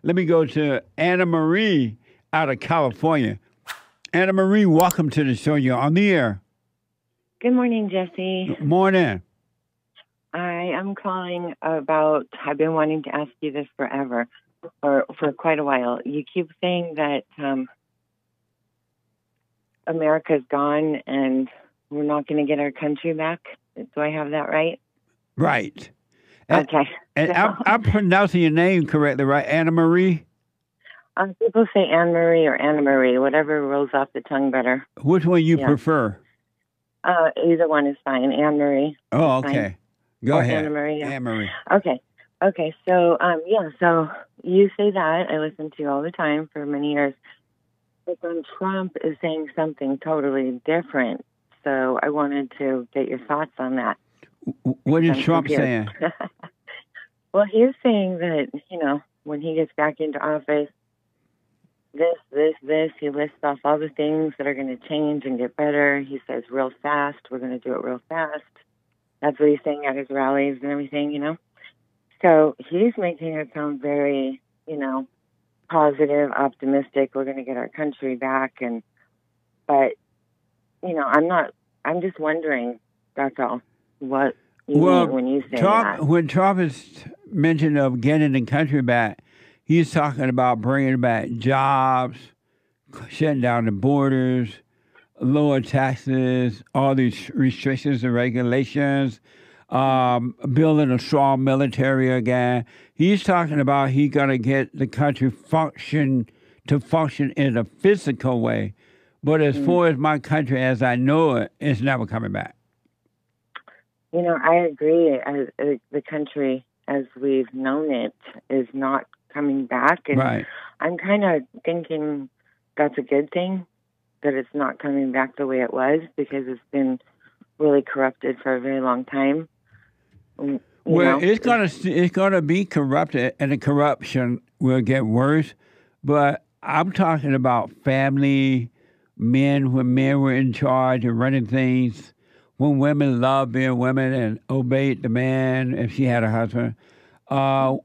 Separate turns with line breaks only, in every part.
Let me go to Anna Marie out of California. Anna Marie, welcome to the show. You're on the air.
Good morning, Jesse.
Morning.
I am calling about, I've been wanting to ask you this forever, or for quite a while. You keep saying that America's gone and we're not going to get our country back. Do I have that right?
Right.
Okay.
And I'm pronouncing your name correctly, right? Anna Marie?
People say Anne Marie or Anna Marie, whatever rolls off the tongue better.
Which one you prefer?
Either one is fine. Anne Marie.
Oh, okay.
Fine.
Go
or
ahead.
Anna Marie. Yeah.
Anne Marie.
Okay. So, so you say that. I listen to you all the time for many years. But then Trump is saying something totally different. So I wanted to get your thoughts on that.
What is Trump saying?
Well, he's saying that, when he gets back into office, this, he lists off all the things that are going to change and get better. He says real fast, we're going to do it real fast. That's what he's saying at his rallies and everything, So he's making it sound very, positive, optimistic. We're going to get our country back. But, I'm just wondering, that's all, what you mean when you say that.
When Trump is mentioned of getting the country back, he's talking about bringing back jobs, shutting down the borders, lower taxes, all these restrictions and regulations, building a strong military again. He's talking about he's going to get the country function in a physical way. But as far as my country as I know it, it's never coming back.
I agree. The country as we've known it is not coming back. And
right.
I'm kind of thinking that's a good thing, that it's not coming back the way it was, because it's been really corrupted for a very long time.
It's gonna be corrupted, and the corruption will get worse. But I'm talking about family, when men were in charge and running things, when women loved being women and obeyed the man if she had a husband,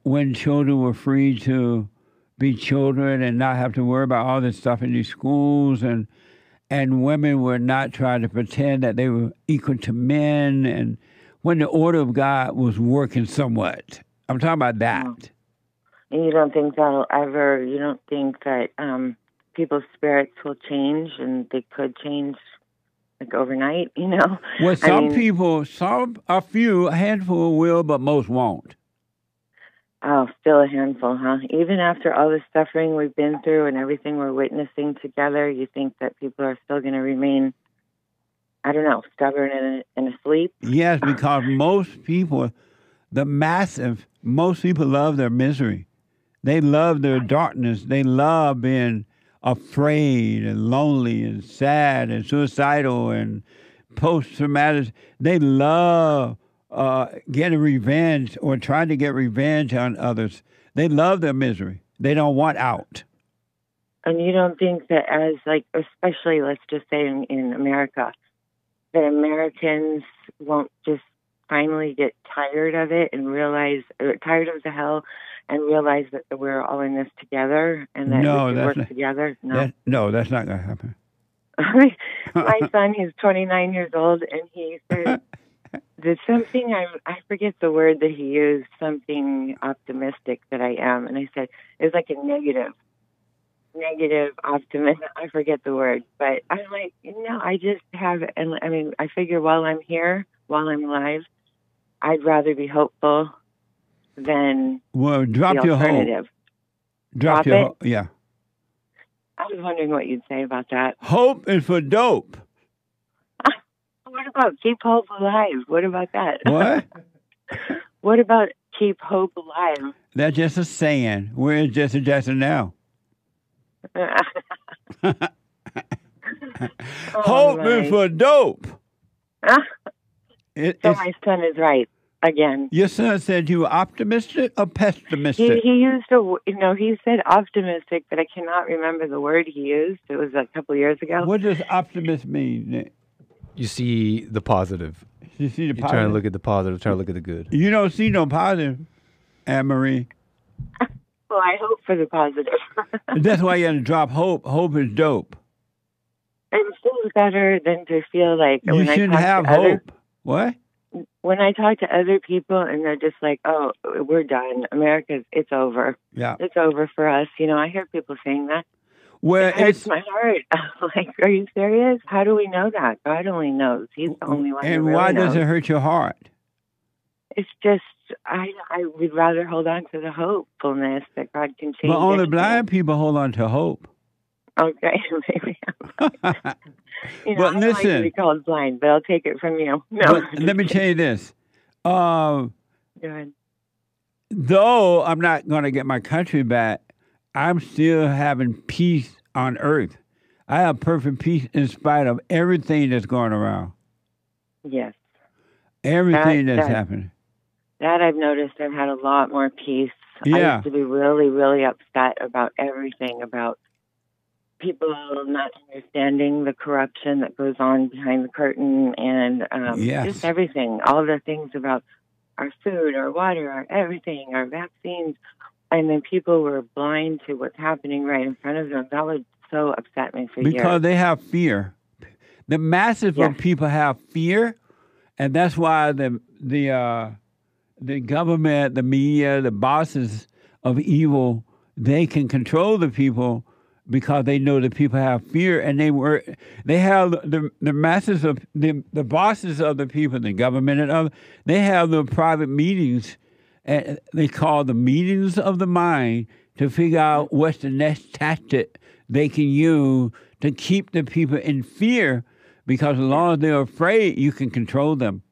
when children were free to be children and not have to worry about all this stuff in these schools, and women were not trying to pretend that they were equal to men, and when the order of God was working somewhat. I'm talking about that.
And you don't think that people's spirits will change, and they could change like overnight,
Well, a handful will, but most won't.
Oh, still a handful, huh? Even after all the suffering we've been through and everything we're witnessing together, you think that people are still going to remain, I don't know, stubborn and asleep?
Yes, because most people love their misery. They love their darkness. They love being afraid and lonely and sad and suicidal and post-traumatic. They love getting revenge or trying to get revenge on others. They love their misery. They don't want out.
And you don't think that especially let's just say in America, that Americans won't just finally get tired of it and tired of the hell and realize that we're all in this together and that we can work together? No,
that's not going to happen.
My son, he's 29 years old, and he said, there's something, I forget the word that he used, something optimistic that I am. And I said, it's like a negative optimism. I forget the word. But I'm like, I just have, and I figure while I'm here, while I'm alive, I'd rather be hopeful than
drop
the
your
alternative.
Hope. Drop your hope, yeah.
I was wondering what you'd say about that.
Hope is for dope.
What about keep hope alive? What about that?
What?
What about keep hope alive?
That's just a saying. Where is Jesse Jackson now? Hope is for dope.
My son is right again.
Your son said you were optimistic or pessimistic?
He used he said optimistic, but I cannot remember the word he used. It was a couple of years ago.
What does optimist mean, Nick?
You see the positive.
You see the positive.
You're trying to look at the positive, trying to look at the good.
You don't see no positive, Anne-Marie.
Well, I hope for the positive.
That's why you got to drop hope. Hope is dope.
It feels better than to feel like
You
when I
shouldn't
talk
have
to other
hope. What?
when I talk to other people and they're just like, "Oh, we're done. it's over.
Yeah.
It's over for us." You know, I hear people saying that.
Well,
It hurts my heart. Like, are you serious? How do we know that? God only knows. He's the only one who
and
really
why
knows.
does it hurt your heart?
It's just, I would rather hold on to the hopefulness that God can change.
But only
anything.
blind people hold on to hope.
Okay, maybe.
But
I don't like to
listen,
be called blind, but I'll take it from you. No.
let me tell you this.
Go ahead.
Though I'm not going to get my country back, I'm still having peace on earth. I have perfect peace in spite of everything that's going around.
Yes.
Everything that's happening.
That I've noticed. I've had a lot more peace.
Yeah.
I used to be really, really upset about everything, about people not understanding the corruption that goes on behind the curtain and just everything. All the things about our food, our water, our everything, our vaccines. And then people were blind to what's happening right in front of them. That would so upset me for years.
Because they have fear. The masses of people have fear, and that's why the government, the media, the bosses of evil, they can control the people because they know that people have fear, and they have the masses of the bosses of the people, the government and other. They have the private meetings, and they call the meetings of the mind to figure out what's the next tactic they can use to keep the people in fear. Because as long as they're afraid, you can control them.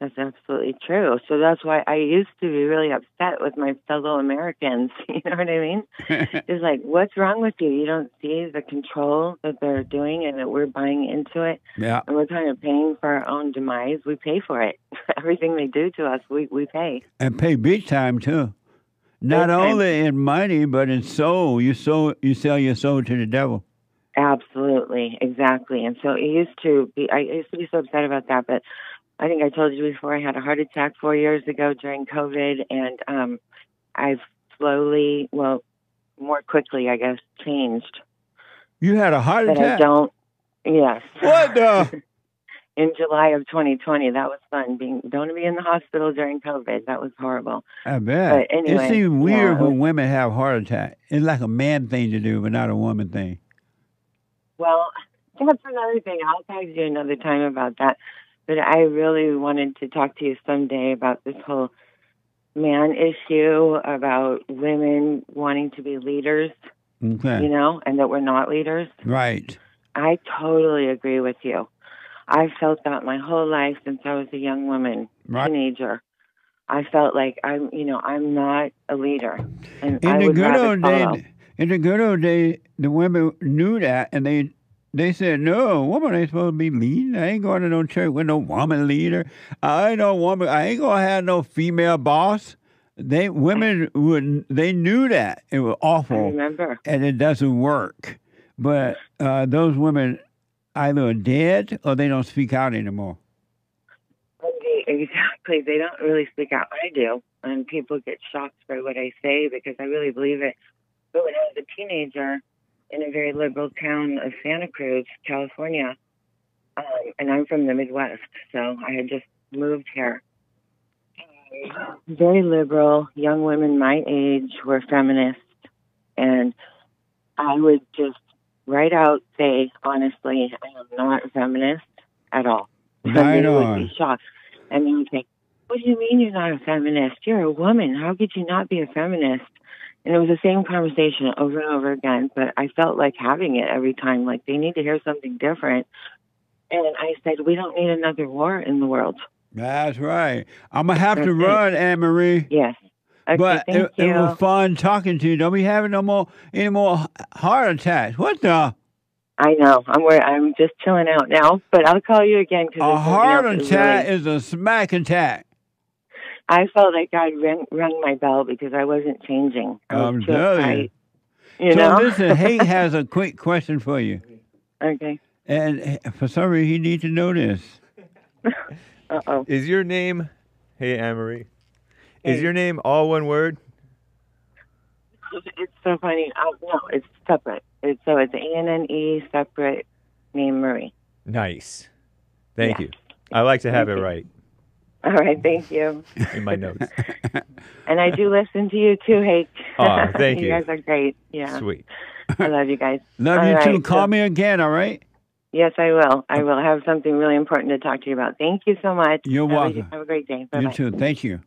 That's absolutely true. So that's why I used to be really upset with my fellow Americans. You know what I mean? It's like, what's wrong with you? You don't see the control that they're doing and that we're buying into it?
Yeah.
And we're kind of paying for our own demise. We pay for it. Everything they do to us, we pay.
And pay big time, too. Not only in money, but in soul. You sell your soul to the devil.
Absolutely. Exactly. And so I used to be so upset about that, but I think I told you before I had a heart attack 4 years ago during COVID, and I've slowly, more quickly, I guess, changed.
You had a heart attack?
Yes.
What the?
In July of 2020. That was fun. Don't be in the hospital during COVID. That was horrible.
I bet.
But anyway,
it seems weird when women have heart attack. It's like a man thing to do, but not a woman thing.
Well, that's another thing. I'll talk to you another time about that. But I really wanted to talk to you someday about this whole man issue, about women wanting to be leaders, and that we're not leaders.
Right.
I totally agree with you. I've felt that my whole life since I was a young woman, teenager. I felt like I'm not a leader. And
in the good old days, the women knew that, and they said, no, woman ain't supposed to be leading. I ain't going to no church with no woman leader. I ain't going to have no female boss. They knew that. It was awful.
I remember.
And it doesn't work. But those women either are dead or they don't speak out anymore.
Exactly. They don't really speak out. I do. And people get shocked by what I say because I really believe it. But when I was a teenager, in a very liberal town of Santa Cruz, California, and I'm from the Midwest, so I had just moved here. Very liberal, young women my age were feminists, and I would just right out say, honestly, I am not a feminist at all.
Right
they
on.
would be shocked. And they would say, what do you mean you're not a feminist? You're a woman. How could you not be a feminist? And it was the same conversation over and over again, but I felt like having it every time, like they need to hear something different. And I said, we don't need another war in the world.
That's right. I'm going to have to run, Anne-Marie.
Yes. Okay,
but
it
was fun talking to you. Don't be having any more heart attacks. What the?
I know. I'm just chilling out now, but I'll call you again.
A heart attack is a smack attack.
I felt like God rung my bell because I wasn't changing.
I'm telling
you. So
listen, Hank has a quick question for you.
Okay.
And for some reason, he needs to know this.
Uh-oh.
Is your name, hey, Anne-Marie, is your name all one word?
It's so funny. No, it's separate. It's ANNE, separate name Marie.
Nice. Thank
Yeah.
you. I like to have
Thank
it
you.
right
All right, thank you.
in my notes.
And I do listen to you too, Hank.
Aw, thank you.
You guys are great. Yeah.
Sweet.
I love you guys.
Love
All
you too.
right,
Call
so-
me again, all right?
Yes, I will. I will have something really important to talk to you about. Thank you so much.
You're welcome.
Have a great day.
You
Bye-bye.
too. Thank you.